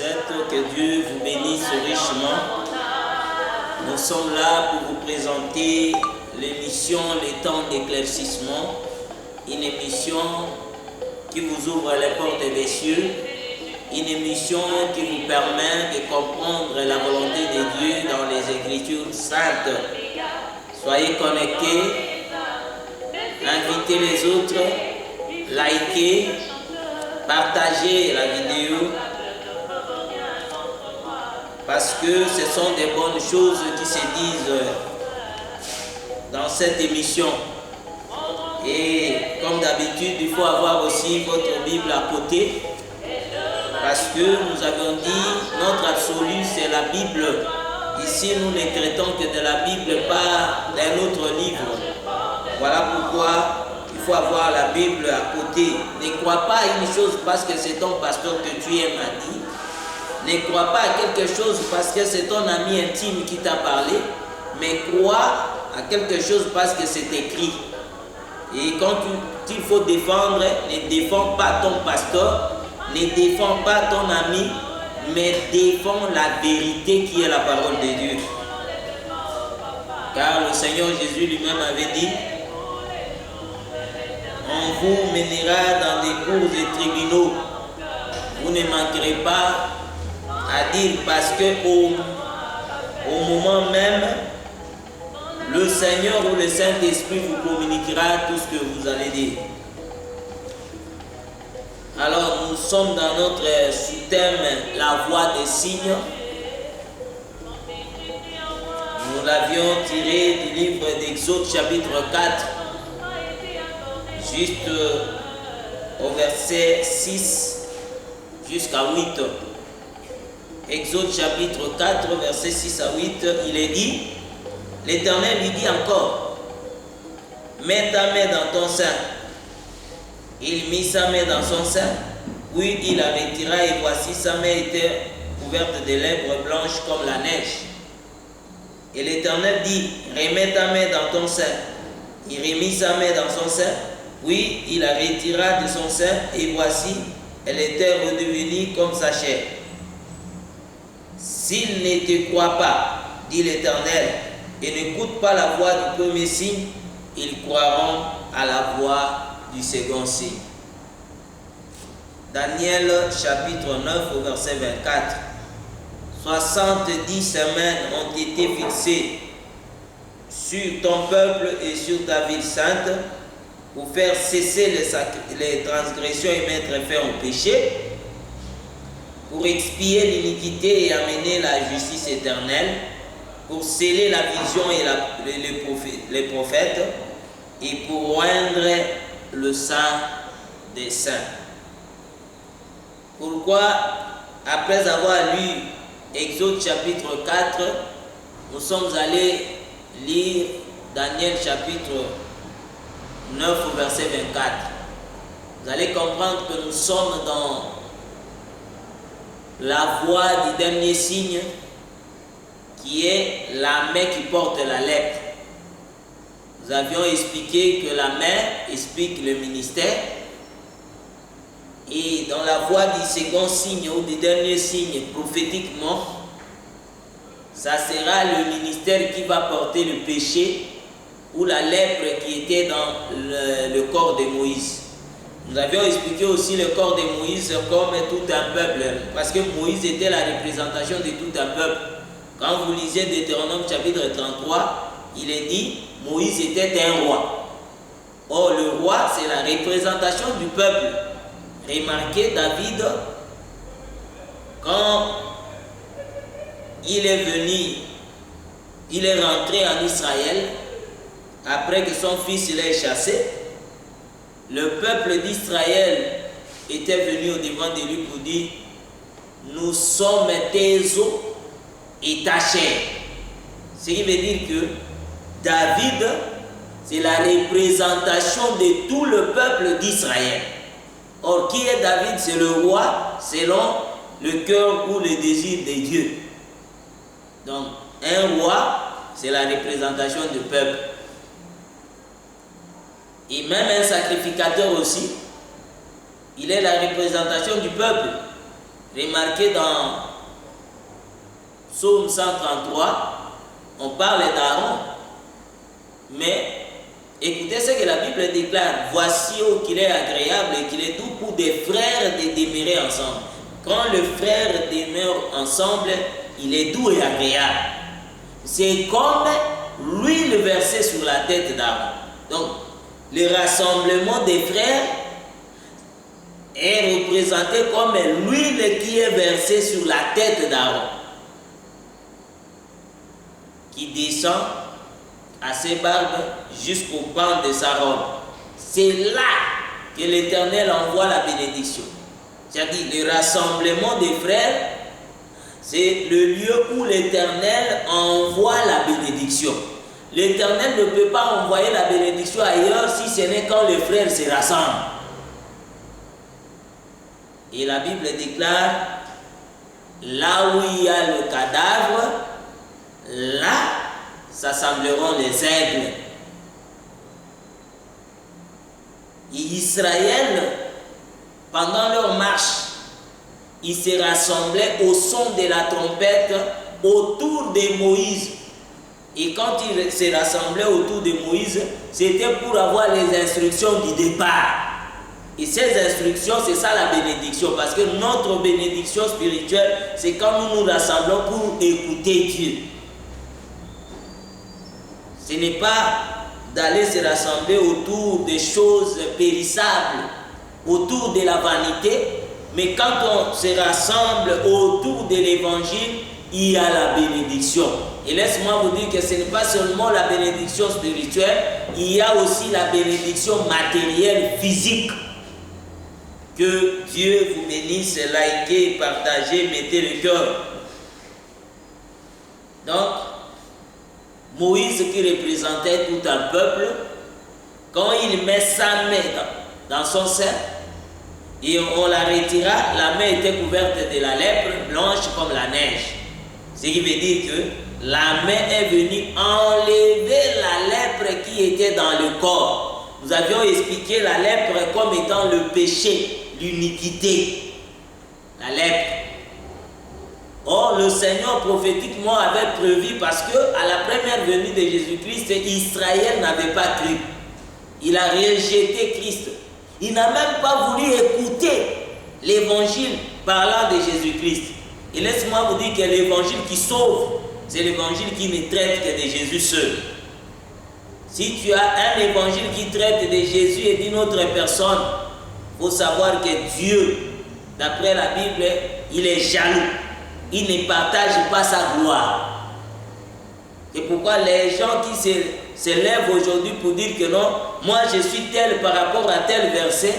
vous êtes, que Dieu vous bénisse richement. Nous sommes là pour vous présenter l'émission Les temps d'éclaircissement, une émission qui vous ouvre les portes des cieux, une émission qui vous permet de comprendre la volonté de Dieu dans les Écritures saintes. Soyez connectés, invitez les autres, likez, partagez la vidéo, parce que ce sont des bonnes choses qui se disent dans cette émission. Et comme d'habitude, il faut avoir aussi votre Bible à côté, parce que nous avons dit, notre absolu c'est la Bible. Ici nous ne traitons que de la Bible, pas d'un autre livre. Voilà pourquoi il faut avoir la Bible à côté. Ne crois pas à une chose parce que c'est ton pasteur que tu aimes a dit. Ne crois pas à quelque chose parce que c'est ton ami intime qui t'a parlé, mais crois à quelque chose parce que c'est écrit. Et quand il faut défendre, ne défends pas ton pasteur, ne défends pas ton ami, mais défends la vérité qui est la parole de Dieu. Car le Seigneur Jésus lui-même avait dit, on vous mènera dans des cours et tribunaux. Vous ne manquerez pas à dire, parce que au moment même, le Seigneur ou le Saint-Esprit vous communiquera tout ce que vous allez dire. Alors nous sommes dans notre sous-thème La voix des signes. Nous l'avions tiré du livre d'Exode chapitre 4, juste au verset 6 jusqu'à 8. Exode chapitre 4, verset 6 à 8, il est dit, l'Éternel lui dit encore, mets ta main dans ton sein. Il mit sa main dans son sein, puis il la retira, et voici sa main était couverte de lèvres blanches comme la neige. Et l'Éternel dit, remets ta main dans ton sein. Il remit sa main dans son sein, puis il la retira de son sein, et voici, elle était redevenue comme sa chair. S'ils ne te croient pas, dit l'Éternel, et n'écoutent pas la voix du premier signe, ils croiront à la voix du second signe. Daniel chapitre 9 au verset 24. 70 semaines ont été fixées sur ton peuple et sur ta ville sainte pour faire cesser les transgressions et mettre fin au péché, pour expier l'iniquité et amener la justice éternelle, pour sceller la vision et les prophètes, et pour rendre le saint des saints. Pourquoi, après avoir lu Exode chapitre 4, nous sommes allés lire Daniel chapitre 9 verset 24. Vous allez comprendre que nous sommes dans la voie du dernier signe, qui est la main qui porte la lettre. Nous avions expliqué que la main explique le ministère, et dans la voie du second signe ou du dernier signe prophétiquement, ça sera le ministère qui va porter le péché ou la lèpre qui était dans le corps de Moïse. Nous avions expliqué aussi le corps de Moïse comme tout un peuple, parce que Moïse était la représentation de tout un peuple. Quand vous lisez Deutéronome chapitre 33, il est dit, Moïse était un roi. Or, le roi, c'est la représentation du peuple. Remarquez David, quand il est venu, il est rentré en Israël, après que son fils l'ait chassé, le peuple d'Israël était venu au devant de lui pour dire, nous sommes tes os et ta chair. Ce qui veut dire que David, c'est la représentation de tout le peuple d'Israël. Or, qui est David? C'est le roi selon le cœur ou le désir de Dieu. Donc, un roi, c'est la représentation du peuple. Et même un sacrificateur aussi, il est la représentation du peuple. Remarquez dans Psaume 133, on parle d'Aaron, mais écoutez ce que la Bible déclare. Voici où qu'il est agréable et qu'il est doux pour des frères de demeurer ensemble. Quand le frère demeure ensemble, il est doux et agréable. C'est comme l'huile versée sur la tête d'Aaron. Donc, le rassemblement des frères est représenté comme l'huile qui est versée sur la tête d'Aaron, qui descend à ses barbes jusqu'au pan de sa robe. C'est là que l'Éternel envoie la bénédiction. C'est-à-dire le rassemblement des frères, c'est le lieu où l'Éternel envoie la bénédiction. L'Éternel ne peut pas envoyer la bénédiction ailleurs si ce n'est quand les frères se rassemblent. Et la Bible déclare, là où il y a le cadavre, là s'assembleront les aigles. Et Israël, pendant leur marche, ils se rassemblaient au son de la trompette autour de Moïse. Et quand ils se rassemblaient autour de Moïse, c'était pour avoir les instructions du départ. Et ces instructions, c'est ça la bénédiction. Parce que notre bénédiction spirituelle, c'est quand nous nous rassemblons pour écouter Dieu. Ce n'est pas d'aller se rassembler autour des choses périssables, autour de la vanité, mais quand on se rassemble autour de l'évangile, il y a la bénédiction. Et laisse-moi vous dire que ce n'est pas seulement la bénédiction spirituelle, il y a aussi la bénédiction matérielle, physique. Que Dieu vous bénisse, likez, partagez, mettez le cœur. Donc, Moïse qui représentait tout un peuple, quand il met sa main dans son sein, et on la retira, la main était couverte de la lèpre, blanche comme la neige. Ce qui veut dire que la main est venue enlever la lèpre qui était dans le corps. Nous avions expliqué la lèpre comme étant le péché, l'iniquité. La lèpre. Or, le Seigneur prophétiquement avait prévu parce que à la première venue de Jésus-Christ, Israël n'avait pas cru. Il a rejeté Christ. Il n'a même pas voulu écouter l'évangile parlant de Jésus-Christ. Et laisse-moi vous dire que l'évangile qui sauve, c'est l'évangile qui ne traite que de Jésus seul. Si tu as un évangile qui traite de Jésus et d'une autre personne, il faut savoir que Dieu, d'après la Bible, il est jaloux. Il ne partage pas sa gloire. C'est pourquoi les gens qui se lèvent aujourd'hui pour dire que non, moi je suis tel par rapport à tel verset,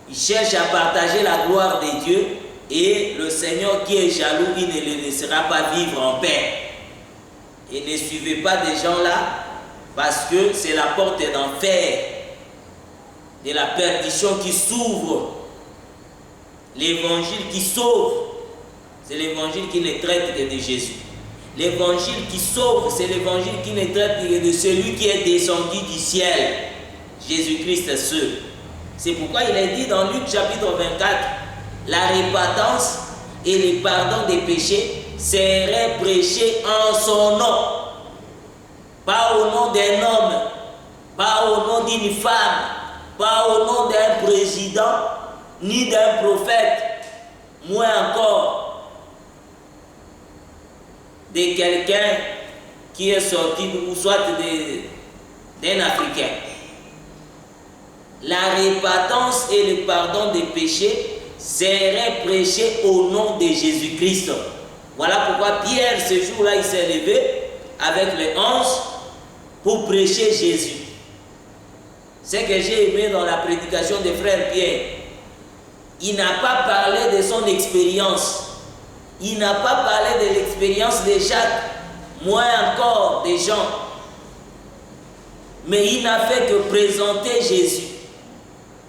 ils cherchent à partager la gloire de Dieu et le Seigneur qui est jaloux, il ne les laissera pas vivre en paix. Et ne suivez pas des gens là parce que c'est la porte d'enfer, de la perdition qui s'ouvre. L'évangile qui sauve, c'est l'évangile qui ne traite que de Jésus. L'évangile qui sauve, c'est l'évangile qui ne traite que de celui qui est descendu du ciel, Jésus-Christ seul. C'est pourquoi il est dit dans Luc chapitre 24, la repentance et le pardon des péchés seraient prêchés en son nom. Pas au nom d'un homme, pas au nom d'une femme, pas au nom d'un président, ni d'un prophète, moins encore de quelqu'un qui est sorti ou soit d'un Africain. La repentance et le pardon des péchés seraient prêchés au nom de Jésus-Christ. Voilà pourquoi Pierre, ce jour-là, il s'est levé avec les 11 pour prêcher Jésus. Ce que j'ai aimé dans la prédication de frère Pierre, il n'a pas parlé de son expérience. Il n'a pas parlé de l'expérience de Jacques, moins encore des gens. Mais il n'a fait que présenter Jésus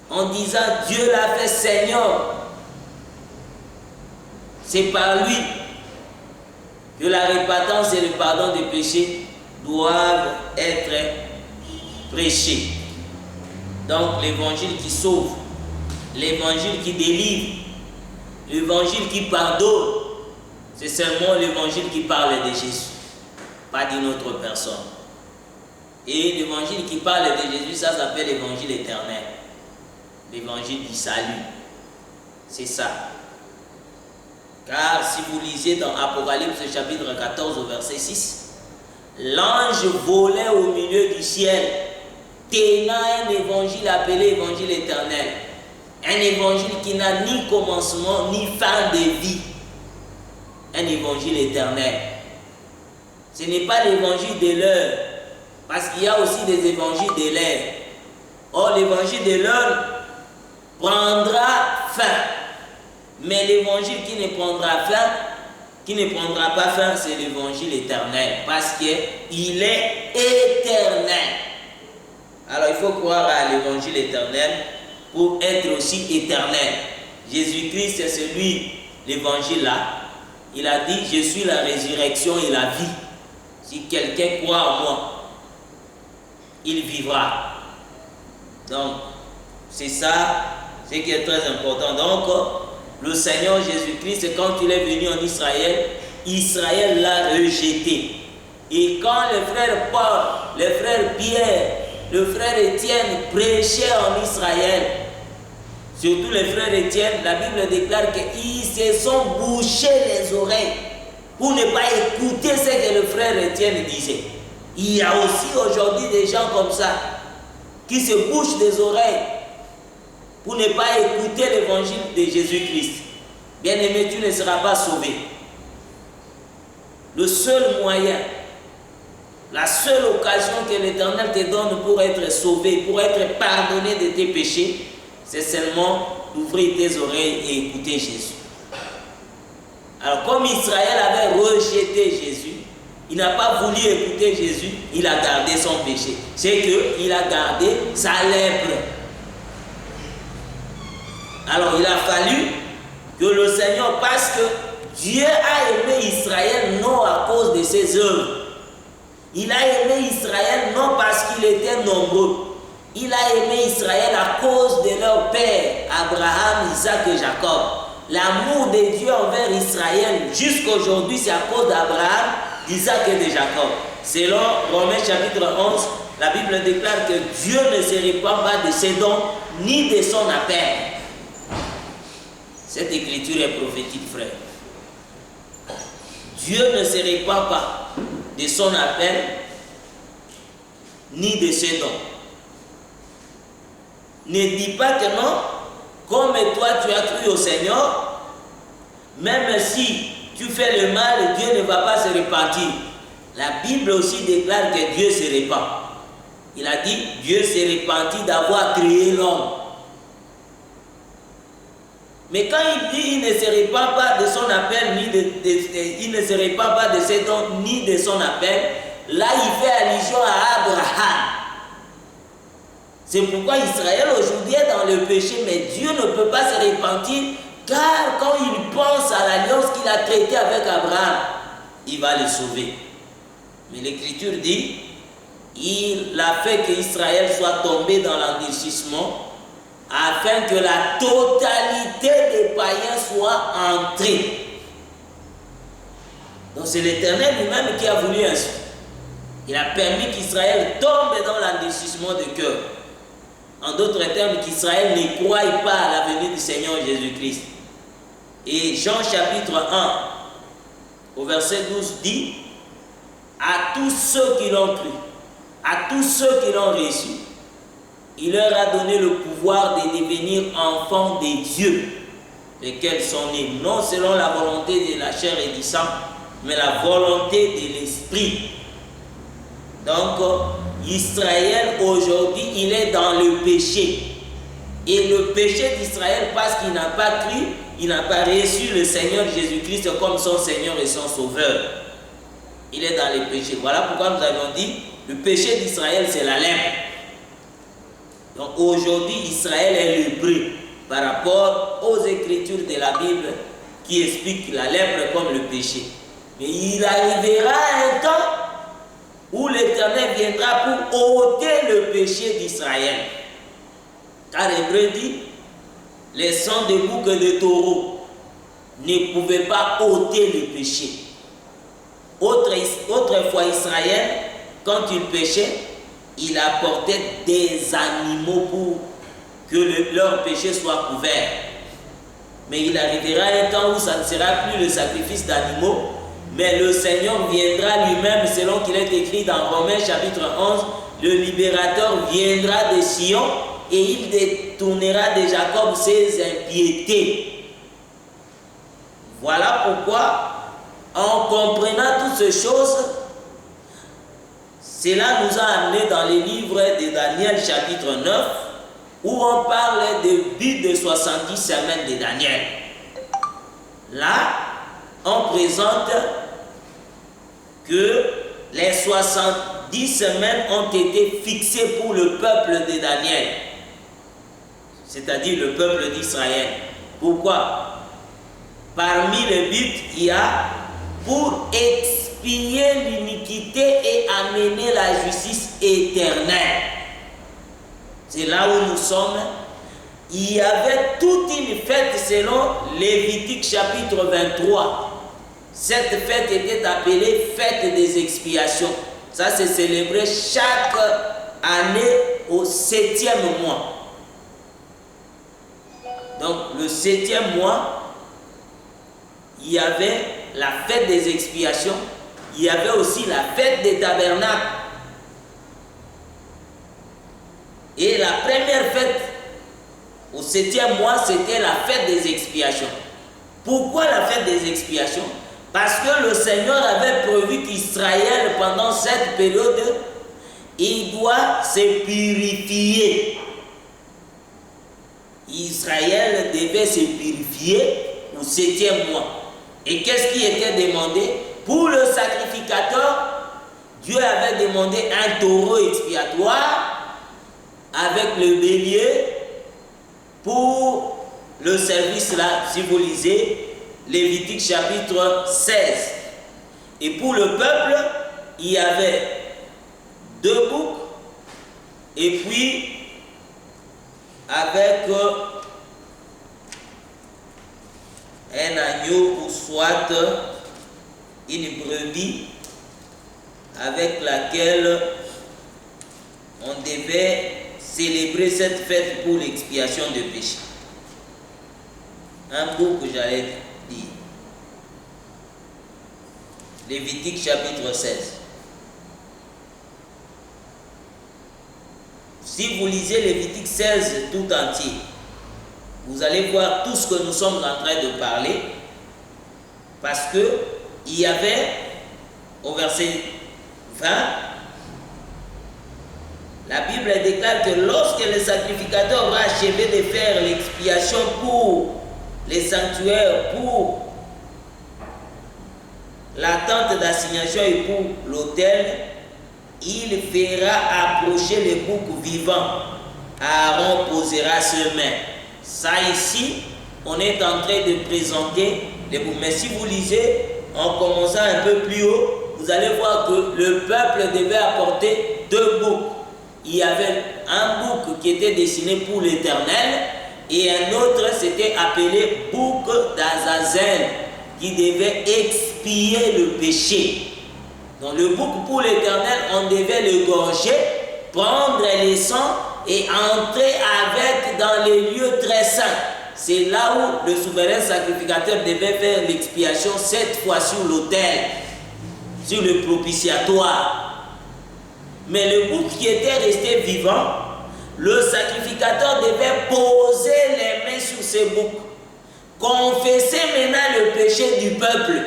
en disant Dieu l'a fait Seigneur. C'est par lui que la repentance et le pardon des péchés doivent être prêchés. Donc l'évangile qui sauve, l'évangile qui délivre, L'évangile qui pardonne, c'est seulement l'évangile qui parle de Jésus, pas d'une autre personne. Et l'évangile qui parle de Jésus, ça s'appelle l'évangile éternel. L'évangile du salut. C'est ça. Car si vous lisez dans Apocalypse chapitre 14 au verset 6, l'ange volait au milieu du ciel, tenant un évangile appelé évangile éternel. Un évangile qui n'a ni commencement ni fin de vie. Un évangile éternel. Ce n'est pas l'évangile de l'heure, parce qu'il y a aussi des évangiles de l'heure. Or, l'évangile de l'heure prendra fin. Mais l'évangile qui ne prendra pas fin, c'est l'évangile éternel, parce qu'il est éternel. Alors, il faut croire à l'évangile éternel pour être aussi éternel. Jésus-Christ, c'est celui, l'évangile là. Il a dit, je suis la résurrection et la vie. Si quelqu'un croit en moi, il vivra. Donc, c'est ça, ce qui est très important. Donc, le Seigneur Jésus-Christ, quand il est venu en Israël, Israël l'a rejeté. Et quand le frère Paul, le frère Pierre, le frère Étienne prêchaient en Israël, surtout les frères Étienne, la Bible déclare qu'ils se sont bouchés les oreilles pour ne pas écouter ce que le frère Étienne disait. Il y a aussi aujourd'hui des gens comme ça qui se bouchent les oreilles pour ne pas écouter l'évangile de Jésus-Christ. Bien-aimé, tu ne seras pas sauvé. Le seul moyen, la seule occasion que l'Éternel te donne pour être sauvé, pour être pardonné de tes péchés, c'est seulement d'ouvrir tes oreilles et écouter Jésus. Alors comme Israël avait rejeté Jésus, il n'a pas voulu écouter Jésus, il a gardé son péché. C'est qu'il a gardé sa lèpre. Alors il a fallu que le Seigneur, parce que Dieu a aimé Israël non à cause de ses œuvres. Il a aimé Israël non parce qu'il était nombreux. Il a aimé Israël à cause de leur père, Abraham, Isaac et Jacob. L'amour de Dieu envers Israël jusqu'aujourd'hui, c'est à cause d'Abraham, d'Isaac et de Jacob. Selon Romains chapitre 11, la Bible déclare que Dieu ne se répand pas de ses dons ni de son appel. Cette écriture est prophétique, frère. Dieu ne se répand pas de son appel ni de ses dons. Ne dis pas que non, comme toi tu as cru au Seigneur, même si tu fais le mal, Dieu ne va pas se repentir. La Bible aussi déclare que Dieu se repent. Il a dit, Dieu s'est repenti d'avoir créé l'homme. Mais quand il dit, il ne se repent pas de son appel, il ne se repent pas de ses dons, ni de son appel, là il fait allusion à Abraham. C'est pourquoi Israël aujourd'hui est dans le péché, mais Dieu ne peut pas se repentir, car quand il pense à l'alliance qu'il a traitée avec Abraham, il va le sauver. Mais l'Écriture dit, il a fait qu'Israël soit tombé dans l'endurcissement, afin que la totalité des païens soit entrée. Donc c'est l'Éternel lui-même qui a voulu ainsi. Il a permis qu'Israël tombe dans l'endurcissement de cœur. En d'autres termes, qu'Israël ne croie pas à la venue du Seigneur Jésus-Christ. Et Jean chapitre 1, au verset 12 dit, à tous ceux qui l'ont cru, à tous ceux qui l'ont reçu, il leur a donné le pouvoir de devenir enfants de Dieu, lesquels sont nés non selon la volonté de la chair et du sang, mais la volonté de l'esprit. Donc, Israël aujourd'hui, il est dans le péché. Et le péché d'Israël, parce qu'il n'a pas cru, il n'a pas reçu le Seigneur Jésus-Christ comme son Seigneur et son Sauveur. Il est dans le péché. Voilà pourquoi nous avons dit, le péché d'Israël, c'est la lèpre. Donc aujourd'hui, Israël est lépreux par rapport aux écritures de la Bible qui expliquent la lèpre comme le péché. Mais il arrivera un temps où l'Éternel viendra pour ôter le péché d'Israël. Car Hébreu dit, les sangs de bouc et de taureau ne pouvait pas ôter le péché. Autrefois, Israël, quand il péchait, il apportait des animaux pour que leur péché soit couvert. Mais il arrivera un temps où ça ne sera plus le sacrifice d'animaux, mais le Seigneur viendra lui-même, selon qu'il est écrit dans Romains chapitre 11, le libérateur viendra de Sion et il détournera de Jacob ses impiétés. Voilà pourquoi, en comprenant toutes ces choses, cela nous a amené dans les livres de Daniel chapitre 9, où on parle du but de 70 semaines de Daniel. Là, on présente que les 70 semaines ont été fixées pour le peuple de Daniel, c'est-à-dire le peuple d'Israël. Pourquoi? Parmi les buts, il y a pour expier l'iniquité et amener la justice éternelle. C'est là où nous sommes. Il y avait toute une fête selon Lévitique chapitre 23. Cette fête était appelée fête des expiations. Ça se célébrait chaque année au 7e mois. Donc le 7e mois, il y avait la fête des expiations. Il y avait aussi la fête des tabernacles. Et la première fête, au 7e mois, c'était la fête des expiations. Pourquoi la fête des expiations? Parce que le Seigneur avait prévu qu'Israël, pendant cette période, il doit se purifier. Israël devait se purifier au 7e mois. Et qu'est-ce qui était demandé? Pour le sacrificateur, Dieu avait demandé un taureau expiatoire avec le bélier pour le service là, si vous lisez Lévitique chapitre 16. Et pour le peuple, il y avait 2 boucs et puis avec un agneau ou soit une brebis avec laquelle on devait célébrer cette fête pour l'expiation de péché. Un bout que j'allais dire. Lévitique chapitre 16. Si vous lisez Lévitique 16 tout entier, vous allez voir tout ce que nous sommes en train de parler, parce que il y avait au verset 20, la Bible déclare que lorsque le sacrificateur va achever de faire l'expiation pour les sanctuaires, pour la tente d'assignation et pour l'autel, il fera approcher les boucs vivants. Aaron posera ses mains. Ça ici, on est en train de présenter les boucs. Mais si vous lisez, en commençant un peu plus haut, vous allez voir que le peuple devait apporter 2 boucs. Il y avait un bouc qui était destiné pour l'Éternel et un autre s'était appelé bouc d'Azazel qui devait expier le péché. Donc le bouc pour l'Éternel, on devait le gorger, prendre les sangs et entrer avec dans les lieux très saints. C'est là où le souverain sacrificateur devait faire l'expiation, cette fois sur l'autel, sur le propitiatoire. Mais le bouc qui était resté vivant, le sacrificateur devait poser les mains sur ce bouc, confesser maintenant le péché du peuple.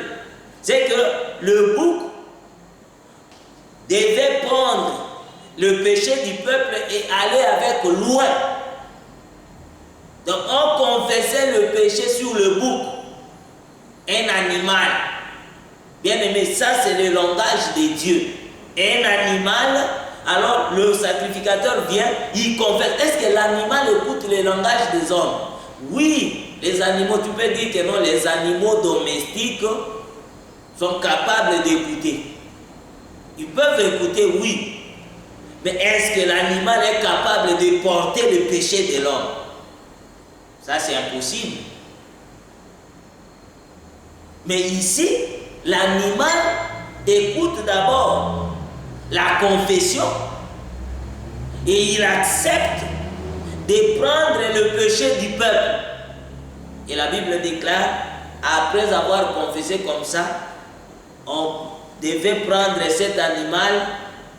C'est que le bouc devait prendre le péché du peuple et aller avec loin. Donc on confessait le péché sur le bouc, un animal. Bien aimé, ça c'est le langage de Dieu. Un animal, alors le sacrificateur vient, il confesse. Est-ce que l'animal écoute le langage des hommes? Oui, les animaux, tu peux dire que non, les animaux domestiques sont capables d'écouter. Ils peuvent écouter, oui. Mais est-ce que l'animal est capable de porter le péché de l'homme? Ça, c'est impossible. Mais ici, l'animal écoute d'abord la confession et il accepte de prendre le péché du peuple. Et la Bible déclare, après avoir confessé comme ça, on devait prendre cet animal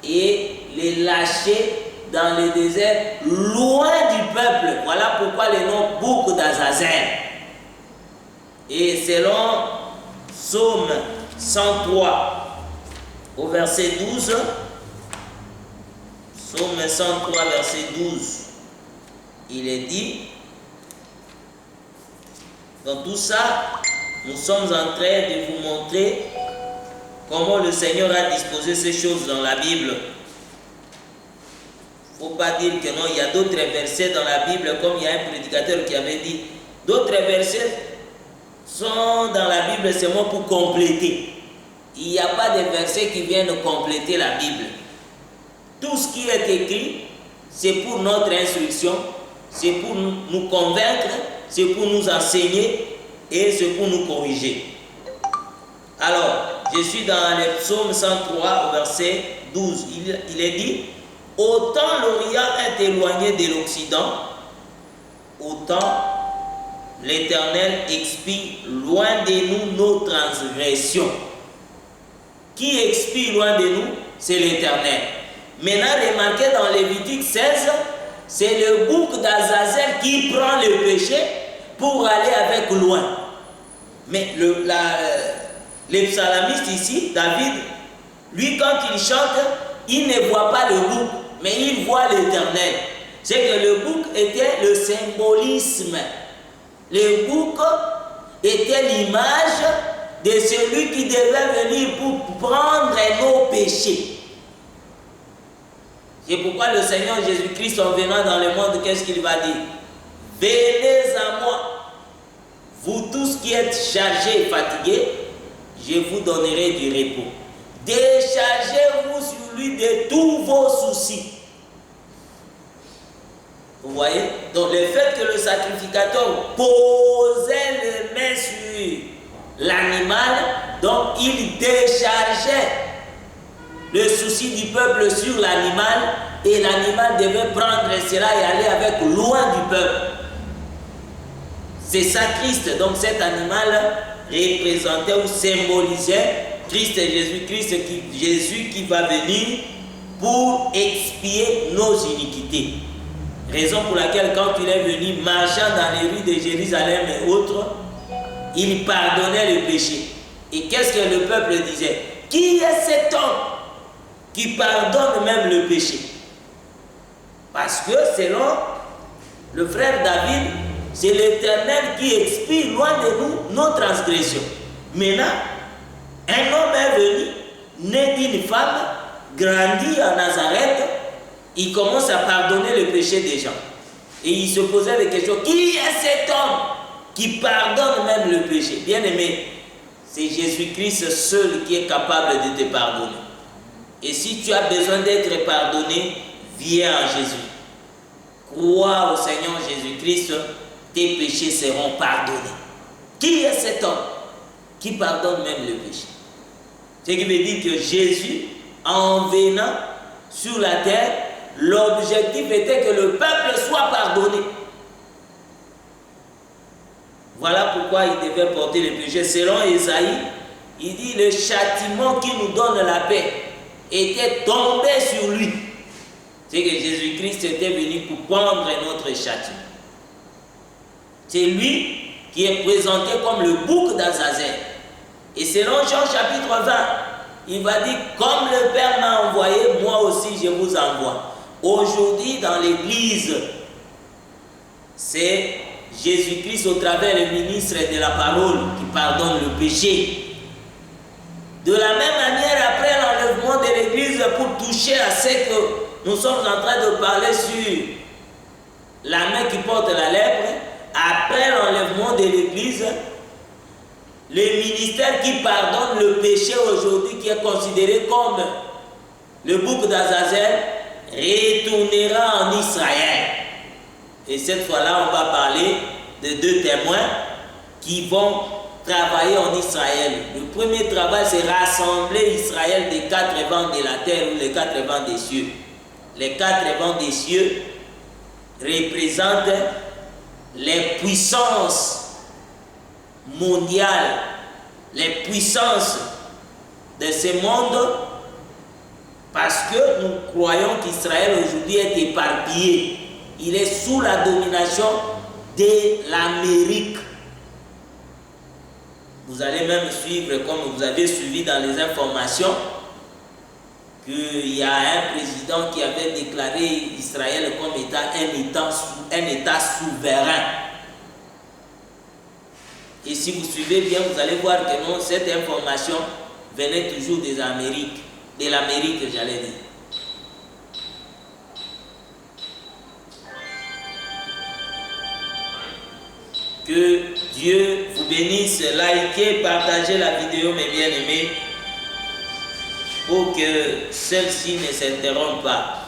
et le lâcher dans le désert, loin du peuple. Voilà pourquoi le nom bouc d'Azazel. Et selon Psaume 103, au verset 12, Psaume 103, verset 12, il est dit, dans tout ça, nous sommes en train de vous montrer comment le Seigneur a disposé ces choses dans la Bible. Il ne faut pas dire que non, il y a d'autres versets dans la Bible, comme il y a un prédicateur qui avait dit, d'autres versets sont dans la Bible seulement pour compléter. Il n'y a pas de versets qui viennent compléter la Bible. Tout ce qui est écrit, c'est pour notre instruction, c'est pour nous convaincre, c'est pour nous enseigner et c'est pour nous corriger. Alors, je suis dans le psaume 103 au verset 12. Il est dit, autant l'Orient est éloigné de l'Occident, autant l'Éternel expie loin de nous nos transgressions. Qui expie loin de nous? C'est l'Éternel. Maintenant, remarquez dans Lévitique 16, c'est le bouc d'Azazel qui prend le péché pour aller avec loin. Mais le psalamiste ici, David, lui quand il chante, il ne voit pas le bouc, mais il voit l'Éternel. C'est que le bouc était le symbolisme. Le bouc était l'image de celui qui devait venir pour prendre nos péchés. C'est pourquoi le Seigneur Jésus-Christ, en venant dans le monde, qu'est-ce qu'il va dire? Venez à moi, vous tous qui êtes chargés et fatigués, je vous donnerai du repos. Déchargez-vous sur lui de tous vos soucis. Vous voyez? Donc le fait que le sacrificateur posait les mains sur l'animal, donc il déchargeait le souci du peuple sur l'animal et l'animal devait prendre cela et aller avec loin du peuple. C'est ça Christ. Donc cet animal représentait ou symbolisait Christ et Jésus-Christ, Jésus qui va venir pour expier nos iniquités. Raison pour laquelle quand il est venu marchant dans les rues de Jérusalem et autres, il pardonnait le péché. Et qu'est-ce que le peuple disait? Qui est cet homme qui pardonne même le péché? Parce que selon le frère David, c'est l'Éternel qui expie loin de nous nos transgressions. Maintenant, un homme est venu, né d'une femme, grandi à Nazareth, il commence à pardonner le péché des gens. Et il se posait des questions. Qui est cet homme qui pardonne même le péché? Bien aimé, c'est Jésus-Christ seul qui est capable de te pardonner. Et si tu as besoin d'être pardonné, viens à Jésus. Crois au Seigneur Jésus-Christ, tes péchés seront pardonnés. Qui est cet homme qui pardonne même le péché? Ce qui veut dire que Jésus, en venant sur la terre, l'objectif était que le peuple soit pardonné. Voilà pourquoi il devait porter le péché. Selon Ésaïe, il dit le châtiment qui nous donne la paix était tombé sur lui. C'est que Jésus-Christ était venu pour prendre notre châtiment. C'est lui qui est présenté comme le bouc d'Azazel. Et selon Jean chapitre 20, il va dire, comme le Père m'a envoyé, moi aussi je vous envoie. Aujourd'hui dans l'église, c'est Jésus-Christ au travers le ministre de la parole qui pardonne le péché. De la même manière, après l'enlèvement de l'église, pour toucher à ce que nous sommes en train de parler sur la main qui porte la lèpre, après l'enlèvement de l'église, le ministère qui pardonne le péché aujourd'hui, qui est considéré comme le bouc d'Azazel, retournera en Israël. Et cette fois-là, on va parler de deux témoins qui vont travailler en Israël. Le premier travail, c'est rassembler Israël des quatre vents de la terre ou les quatre vents des cieux. Les quatre vents des cieux représentent les puissances mondiales, les puissances de ce monde, parce que nous croyons qu'Israël aujourd'hui est éparpillé. Il est sous la domination de l'Amérique. Vous allez même suivre, comme vous avez suivi dans les informations, qu'il y a un président qui avait déclaré Israël comme un État souverain. Et si vous suivez bien, vous allez voir que non, cette information venait toujours des Amériques, de l'Amérique, j'allais dire. Que Dieu vous bénisse, likez, partagez la vidéo, mes bien-aimés, pour que celle-ci ne s'interrompe pas.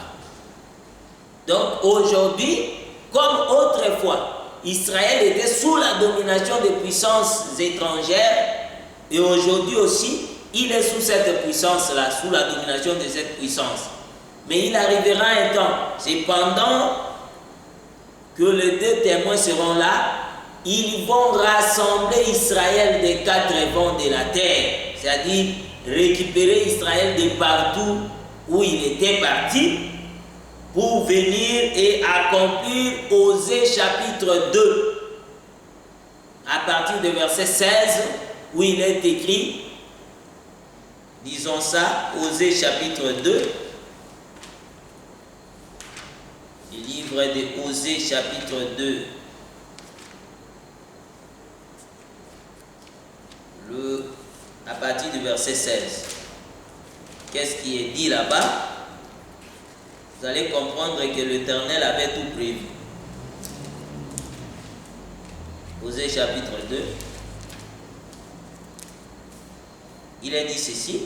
Donc aujourd'hui, comme autrefois, Israël était sous la domination des puissances étrangères, et aujourd'hui aussi, il est sous cette puissance-là, sous la domination de cette puissance. Mais il arrivera un temps, c'est pendant que les deux témoins seront là, ils vont rassembler Israël des quatre vents de la terre, c'est-à-dire récupérer Israël de partout où il était parti pour venir et accomplir Osée chapitre 2, à partir du verset 16, où il est écrit, disons ça, Osée chapitre 2, le livre de Osée chapitre 2, à partir du verset 16. Qu'est-ce qui est dit là-bas? Vous allez comprendre que l'Éternel avait tout prévu. Osée chapitre 2. Il est dit ceci.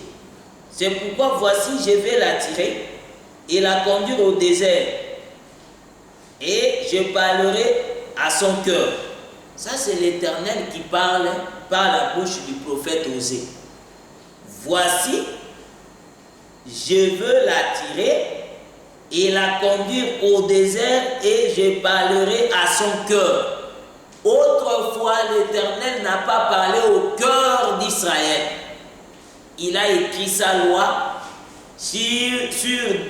C'est pourquoi voici, je vais l'attirer et la conduire au désert. Et je parlerai à son cœur. Ça, c'est l'Éternel qui parle par la bouche du prophète Osée. Voici, je veux l'attirer et la conduire au désert et je parlerai à son cœur. Autrefois, l'Éternel n'a pas parlé au cœur d'Israël. Il a écrit sa loi sur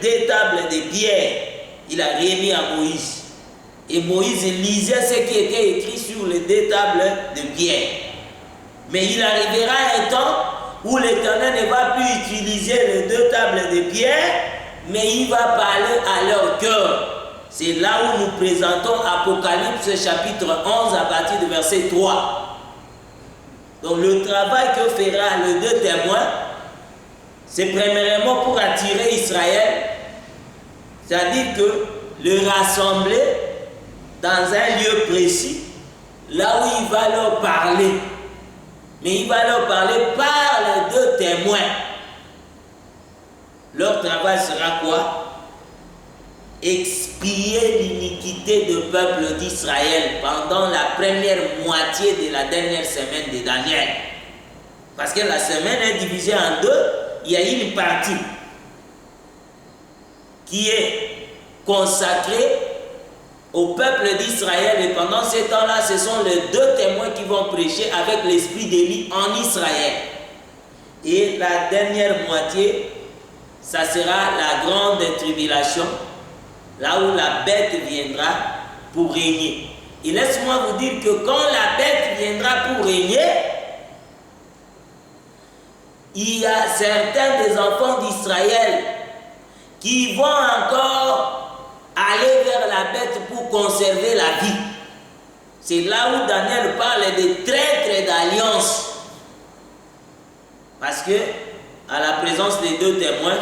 des tables de pierre. Il a remis à Moïse. Et Moïse lisait ce qui était écrit sur les deux tables de pierre. Mais il arrivera un temps où l'Éternel ne va plus utiliser les deux tables de pierre, mais il va parler à leur cœur. C'est là où nous présentons Apocalypse chapitre 11 à partir du verset 3. Donc le travail que fera les deux témoins, c'est premièrement pour attirer Israël, c'est-à-dire que le rassembler dans un lieu précis, là où il va leur parler. Mais il va leur parler par les deux témoins. Leur travail sera quoi? Expier l'iniquité du peuple d'Israël pendant la première moitié de la dernière semaine de Daniel. Parce que la semaine est divisée en deux, il y a une partie qui est consacrée au peuple d'Israël, et pendant ce temps-là, ce sont les deux témoins qui vont prêcher avec l'esprit d'Élie en Israël. Et la dernière moitié, ça sera la grande tribulation, là où la bête viendra pour régner. Et laisse-moi vous dire que quand la bête viendra pour régner, il y a certains des enfants d'Israël qui vont encore aller vers la bête pour conserver la vie. C'est là où Daniel parle des traîtres d'alliance. Parce que, à la présence des deux témoins,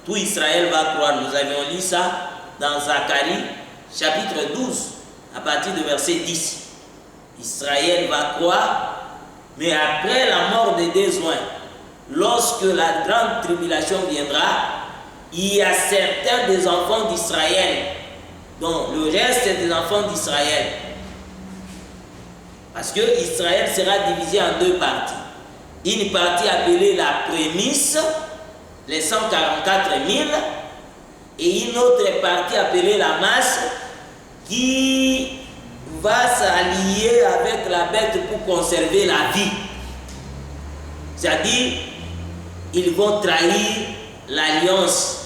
tout Israël va croire. Nous avions lu ça dans Zacharie, chapitre 12, à partir du verset 10. Israël va croire, mais après la mort des deux oins, lorsque la grande tribulation viendra, il y a certains des enfants d'Israël, donc le reste des enfants d'Israël, Parce que Israël sera divisé en deux parties. Une partie appelée la prémisse, les 144 000, et une autre partie appelée la masse, qui va s'allier avec la bête pour conserver la vie. C'est-à-dire, ils vont trahir l'alliance.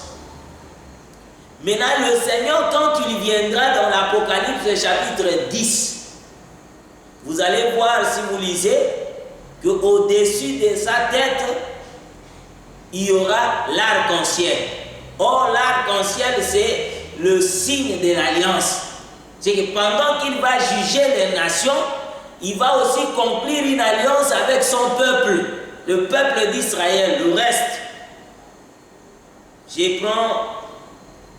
Maintenant, le Seigneur, quand il viendra dans l'Apocalypse chapitre 10, vous allez voir, si vous lisez, qu'au-dessus de sa tête, il y aura l'arc-en-ciel. Or, l'arc-en-ciel, c'est le signe de l'alliance. C'est que pendant qu'il va juger les nations, il va aussi conclure une alliance avec son peuple, le peuple d'Israël, le reste. Je prends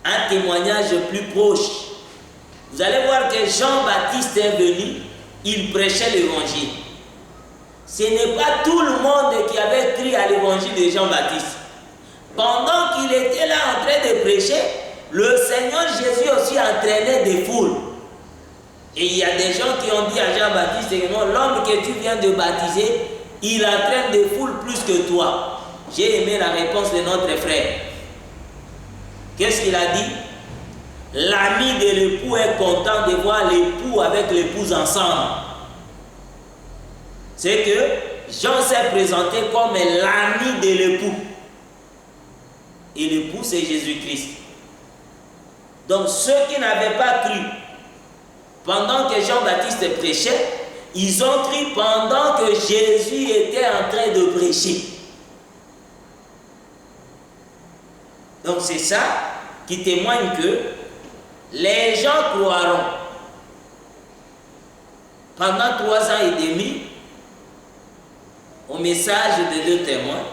un témoignage plus proche. Vous allez voir que Jean-Baptiste est venu, il prêchait l'évangile. Ce n'est pas tout le monde qui avait cru à l'évangile de Jean-Baptiste. Pendant qu'il était là en train de prêcher, le Seigneur Jésus aussi entraînait des foules. Et il y a des gens qui ont dit à Jean-Baptiste, non, l'homme que tu viens de baptiser, il entraîne des foules plus que toi. J'ai aimé la réponse de notre frère. Qu'est-ce qu'il a dit? L'ami de l'époux est content de voir l'époux avec l'épouse ensemble. C'est que Jean s'est présenté comme l'ami de l'époux. Et l'époux, c'est Jésus-Christ. Donc ceux qui n'avaient pas cru pendant que Jean-Baptiste prêchait, ils ont cru pendant que Jésus était en train de prêcher. Donc c'est ça qui témoigne que les gens croiront pendant 3 ans et demi au message de 2 témoins,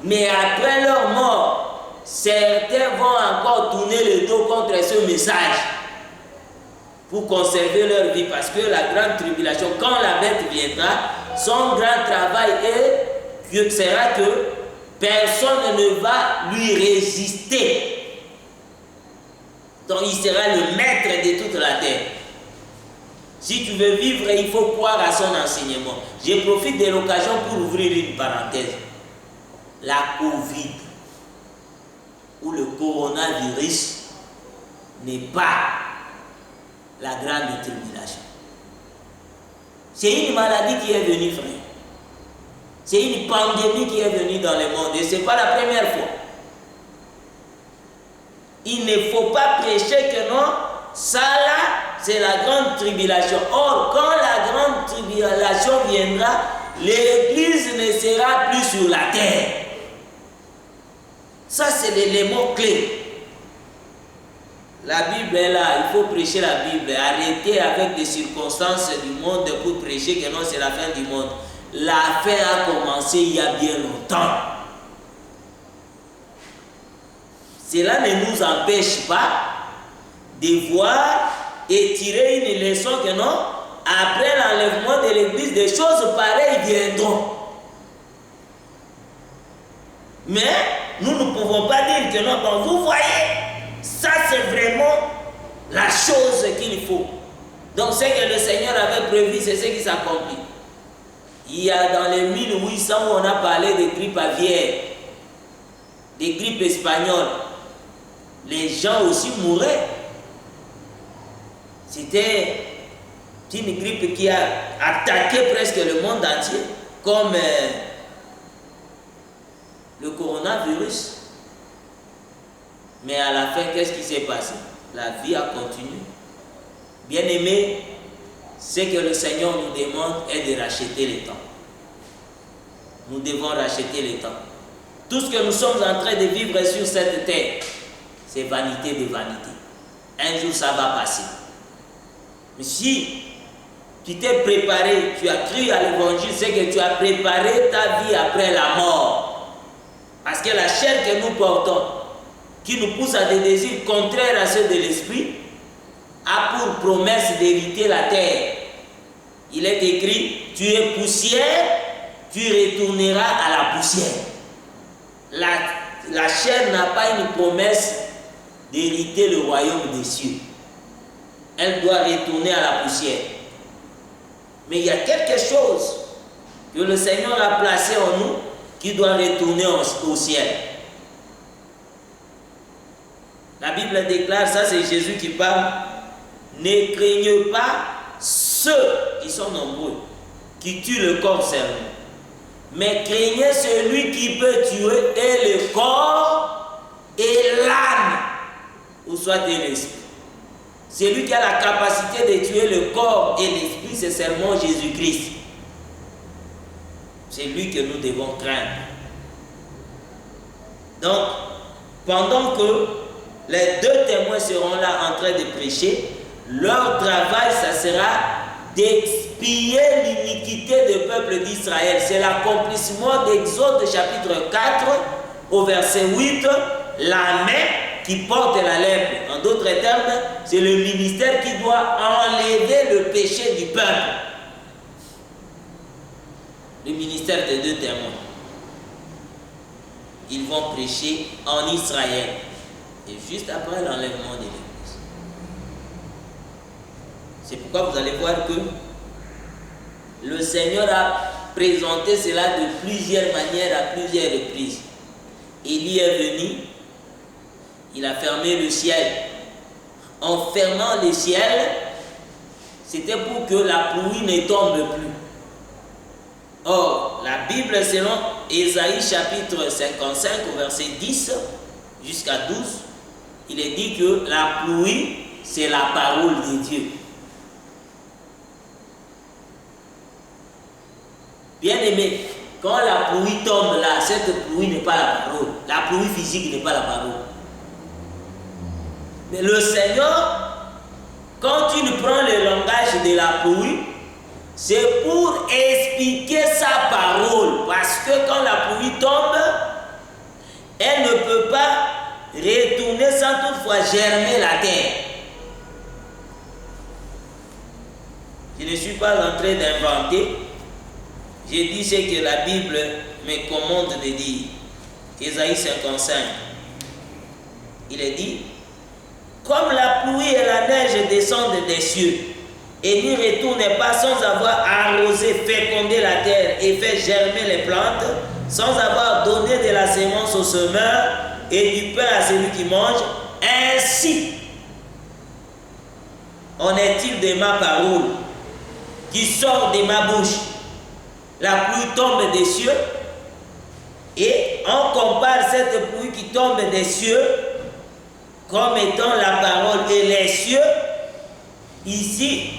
mais après leur mort, certains vont encore tourner le dos contre ce message pour conserver leur vie, parce que la grande tribulation, quand la bête viendra, son grand travail sera que personne ne va lui résister. Donc il sera le maître de toute la terre. Si tu veux vivre, il faut croire à son enseignement. Je profite de l'occasion pour ouvrir une parenthèse. La Covid ou le coronavirus n'est pas la grande tribulation. C'est une maladie qui est venue, frère. C'est une pandémie qui est venue dans le monde et ce n'est pas la première fois. Il ne faut pas prêcher que non, ça là, c'est la grande tribulation. Or, quand la grande tribulation viendra, l'Église ne sera plus sur la terre. Ça, c'est l'élément clé. La Bible est là, il faut prêcher la Bible. Arrêtez avec des circonstances du monde pour prêcher que non, c'est la fin du monde. La fin a commencé il y a bien longtemps. Cela ne nous empêche pas de voir et tirer une leçon que non, après l'enlèvement de l'Église, des choses pareilles viendront. Mais nous ne pouvons pas dire que non, bon, vous voyez, ça c'est vraiment la chose qu'il faut. Donc ce que le Seigneur avait prévu, c'est ce qui s'accomplit. Il y a dans les 1800 où on a parlé de grippe aviaire, de grippe espagnole, les gens aussi mouraient. C'était une grippe qui a attaqué presque le monde entier, comme le coronavirus. Mais à la fin, qu'est-ce qui s'est passé? La vie a continué. Bien-aimés, ce que le Seigneur nous demande est de racheter le temps. Nous devons racheter le temps. Tout ce que nous sommes en train de vivre sur cette terre, c'est vanité de vanité. Un jour, ça va passer. Mais si tu t'es préparé, tu as cru à l'évangile, c'est que tu as préparé ta vie après la mort. Parce que la chair que nous portons, qui nous pousse à des désirs contraires à ceux de l'esprit, a pour promesse d'hériter la terre. Il est écrit, tu es poussière, tu retourneras à la poussière. La chair n'a pas une promesse d'hériter le royaume des cieux. Elle doit retourner à la poussière. Mais il y a quelque chose que le Seigneur a placé en nous qui doit retourner au ciel. La Bible déclare, ça c'est Jésus qui parle, ne craignez pas ceux qui sont nombreux, qui tuent le corps seulement, mais craignez celui qui peut tuer et le corps et l'âme, ou soit et l'esprit. Celui qui a la capacité de tuer le corps et l'esprit, c'est seulement Jésus-Christ. C'est lui que nous devons craindre. Donc, pendant que les deux témoins seront là en train de prêcher, leur travail, ça sera d'expier l'iniquité du peuple d'Israël. C'est l'accomplissement d'Exode chapitre 4 au verset 8, la main qui porte la lèpre. En d'autres termes, c'est le ministère qui doit enlever le péché du peuple. Le ministère des deux témoins. Ils vont prêcher en Israël. Et juste après l'enlèvement de l'Église. C'est pourquoi vous allez voir que le Seigneur a présenté cela de plusieurs manières à plusieurs reprises. Élie est venu, il a fermé le ciel. En fermant le ciel, c'était pour que la pluie ne tombe plus. Or, la Bible, selon Ésaïe chapitre 55, au verset 10 jusqu'à 12, il est dit que la pluie, c'est la parole de Dieu. Bien aimé, quand la pluie tombe là, cette pluie n'est pas la parole. La pluie physique n'est pas la parole. Mais le Seigneur, quand il prend le langage de la pluie, c'est pour expliquer sa parole. Parce que quand la pluie tombe, elle ne peut pas retourner sans toutefois germer la terre. Je ne suis pas en train d'inventer. J'ai dit ce que la Bible me commande de dire. Ésaïe 55. Il est dit, comme la pluie et la neige descendent des cieux et n'y retournent pas sans avoir arrosé, fécondé la terre et fait germer les plantes, sans avoir donné de la sémence au semeur et du pain à celui qui mange, ainsi en est-il de ma parole qui sort de ma bouche. La pluie tombe des cieux et on compare cette pluie qui tombe des cieux comme étant la parole. Et les cieux ici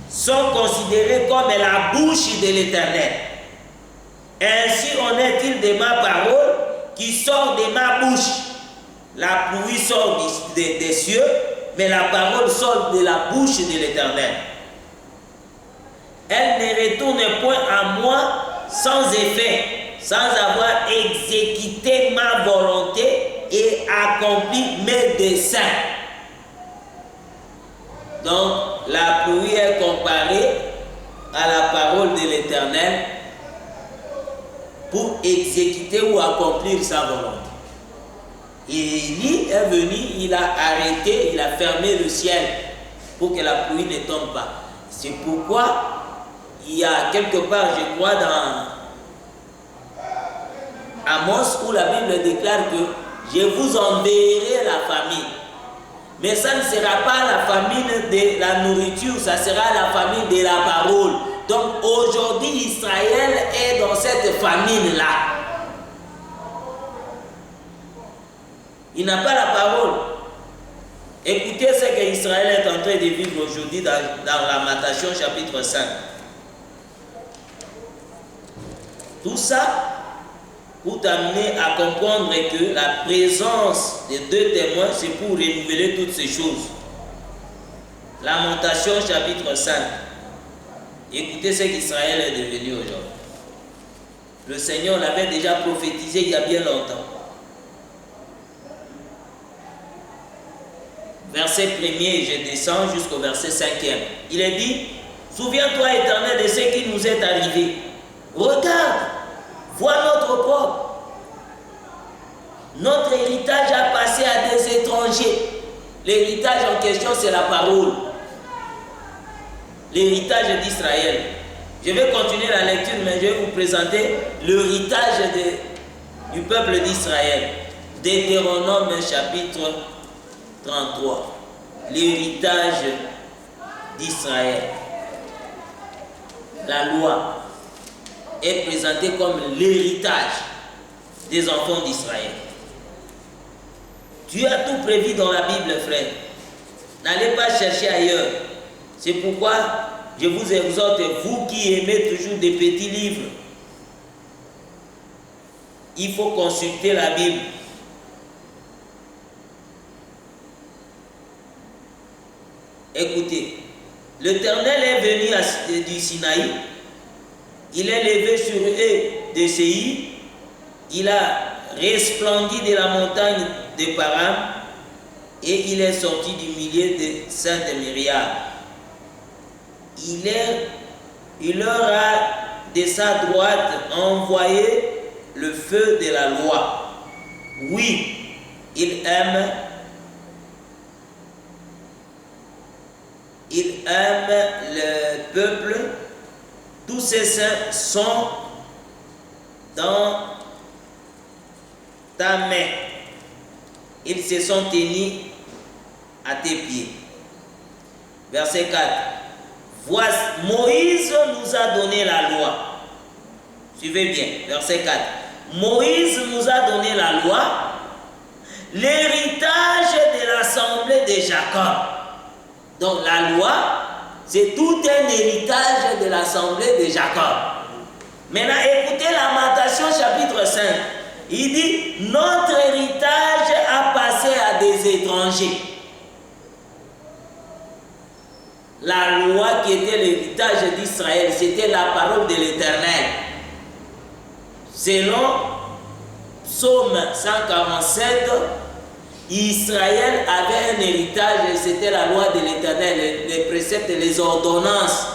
sont considérés comme la bouche de l'Éternel. Ainsi en est-il de ma parole qui sort de ma bouche. La pluie sort des cieux, mais la parole sort de la bouche de l'Éternel. Elle ne retourne point à moi sans effet, sans avoir exécuté ma volonté et accompli mes desseins. Donc, la pluie est comparée à la parole de l'Éternel pour exécuter ou accomplir sa volonté. Et Élie est venu, il a arrêté, il a fermé le ciel pour que la pluie ne tombe pas. C'est pourquoi il y a quelque part, je crois, dans Amos, où la Bible déclare que je vous enverrai la famine. Mais ça ne sera pas la famine de la nourriture, ça sera la famine de la parole. Donc aujourd'hui, Israël est dans cette famine-là. Il n'a pas la parole. Écoutez ce que Israël est en train de vivre aujourd'hui dans Lamentation chapitre 5. Tout ça pour t'amener à comprendre que la présence des deux témoins, c'est pour renouveler toutes ces choses. Lamentation chapitre 5. Écoutez ce qu'Israël est devenu aujourd'hui. Le Seigneur l'avait déjà prophétisé il y a bien longtemps. Verset 1er, je descends jusqu'au verset 5e. Il est dit, souviens-toi, Éternel, de ce qui nous est arrivé. Regarde, vois notre propre. Notre héritage a passé à des étrangers. L'héritage en question, c'est la parole. l'héritage d'Israël. Je vais continuer la lecture, mais je vais vous présenter l'héritage du peuple d'Israël. Deutéronome chapitre 33. L'héritage d'Israël. La loi est présentée comme l'héritage des enfants d'Israël. Dieu a tout prévu dans la Bible, frère. N'allez pas chercher ailleurs. C'est pourquoi je vous exhorte, vous qui aimez toujours des petits livres, il faut consulter la Bible. Écoutez, l'Éternel est venu du Sinaï, il est levé sur eux de Séir, il a resplendi de la montagne de Paran et il est sorti du milieu de Sainte Myriam. Il leur a de sa droite envoyé le feu de la loi. Oui, il aime le peuple. Tous ses saints sont dans ta main. Ils se sont tenus à tes pieds. Verset 4. Voici, Moïse nous a donné la loi. Suivez bien, verset 4. Moïse nous a donné la loi, l'héritage de l'assemblée de Jacob. Donc la loi, c'est tout un héritage de l'assemblée de Jacob. Maintenant, écoutez Lamentation chapitre 5. Il dit, notre héritage a passé à des étrangers. La loi qui était l'héritage d'Israël, c'était la parole de l'Éternel. Selon Psaume 147, Israël avait un héritage, c'était la loi de l'Éternel, les préceptes et les ordonnances.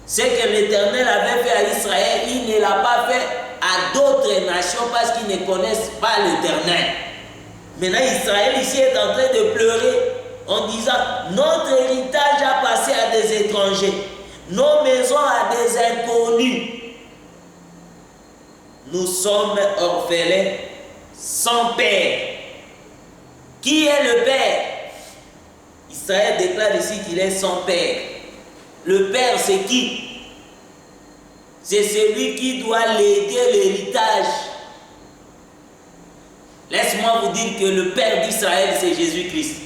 Ce que l'Éternel avait fait à Israël, il ne l'a pas fait à d'autres nations parce qu'ils ne connaissent pas l'Éternel. Maintenant, Israël ici est en train de pleurer en disant, notre héritage a passé à des étrangers, nos maisons à des inconnus. Nous sommes orphelins sans père. Qui est le père? Israël déclare ici qu'il est sans père. Le père, c'est qui? C'est celui qui doit léguer l'héritage. Laisse-moi vous dire que le père d'Israël, c'est Jésus-Christ.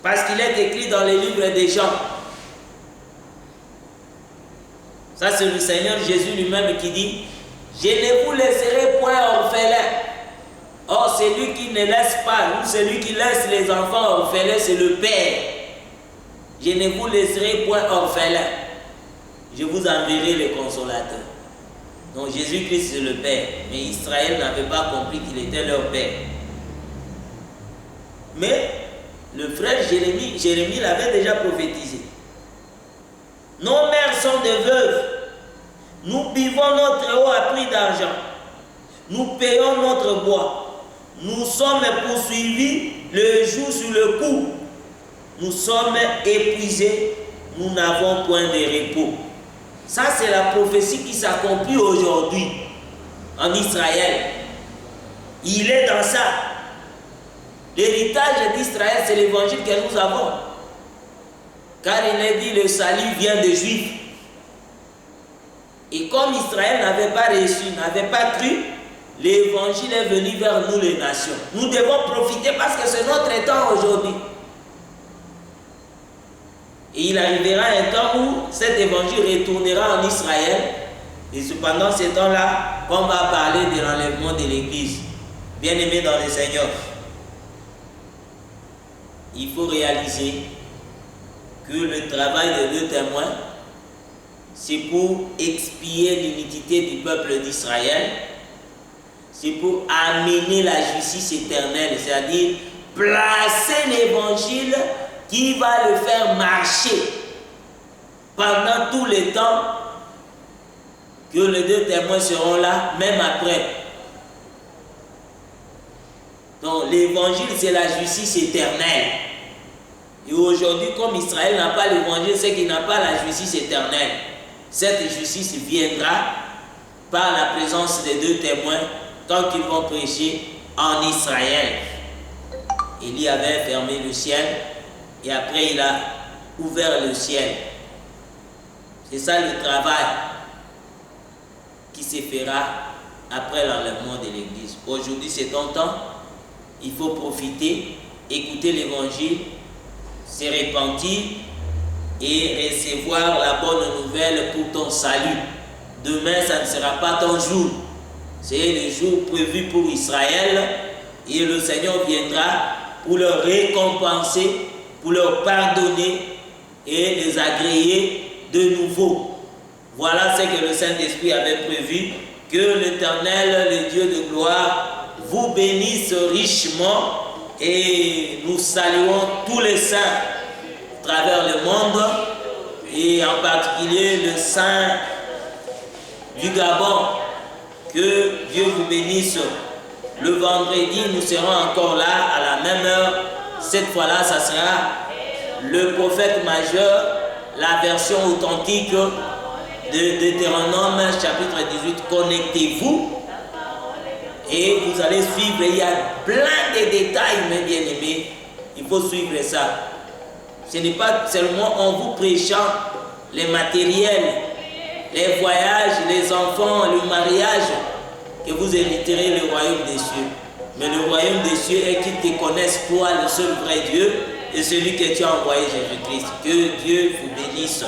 Parce qu'il est écrit dans les livres des Jean. Ça, c'est le Seigneur Jésus lui-même qui dit, je ne vous laisserai point orphelins. Or, celui qui ne laisse pas, ou celui qui laisse les enfants orphelins, c'est le Père. Je ne vous laisserai point orphelins. Je vous enverrai le consolateur. Donc, Jésus-Christ, c'est le Père. Mais Israël n'avait pas compris qu'il était leur Père. Mais, le frère Jérémie l'avait déjà prophétisé. Nos mères sont des veuves. Nous buvons notre eau à prix d'argent. Nous payons notre bois. Nous sommes poursuivis le jour sur le coup. Nous sommes épuisés. Nous n'avons point de repos. Ça, c'est la prophétie qui s'accomplit aujourd'hui en Israël. Il est dans ça. L'héritage d'Israël, c'est l'évangile que nous avons. Car il est dit, le salut vient des Juifs. Et comme Israël n'avait pas reçu, n'avait pas cru, l'évangile est venu vers nous les nations. Nous devons profiter parce que c'est notre temps aujourd'hui. Et il arrivera un temps où cet évangile retournera en Israël. Et cependant, ce temps-là, on va parler de l'enlèvement de l'Église. Bien-aimés dans le Seigneur, il faut réaliser que le travail de deux témoins, c'est pour expier l'iniquité du peuple d'Israël, c'est pour amener la justice éternelle, c'est-à-dire placer l'évangile qui va le faire marcher pendant tout le temps que les deux témoins seront là, même après. Donc l'évangile, c'est la justice éternelle. Et aujourd'hui, comme Israël n'a pas l'évangile, c'est qu'il n'a pas la justice éternelle. Cette justice viendra par la présence des deux témoins quand ils vont prêcher en Israël. Élie avait fermé le ciel et après il a ouvert le ciel. C'est ça le travail qui se fera après l'enlèvement de l'Église. Aujourd'hui, c'est ton temps. Il faut profiter, écouter l'Évangile, se repentir et recevoir la bonne nouvelle pour ton salut. Demain, ça ne sera pas ton jour. C'est le jour prévu pour Israël et le Seigneur viendra pour leur récompenser, pour leur pardonner et les agréer de nouveau. Voilà ce que le Saint-Esprit avait prévu. Que l'Éternel, le Dieu de gloire, vous bénisse richement et nous saluons tous les saints à travers le monde et en particulier le saint du Gabon. Que Dieu vous bénisse. Le vendredi, nous serons encore là à la même heure. Cette fois-là, ça sera le prophète majeur, la version authentique de Deutéronome chapitre 18. Connectez-vous et vous allez suivre. Il y a plein de détails, mes bien-aimés. Il faut suivre ça. Ce n'est pas seulement en vous prêchant les matériels, les voyages, les enfants, le mariage, que vous hériterez le royaume des cieux. Mais le royaume des cieux est qu'ils te connaissent, toi, le seul vrai Dieu, et celui que tu as envoyé, Jésus-Christ. Que Dieu vous bénisse.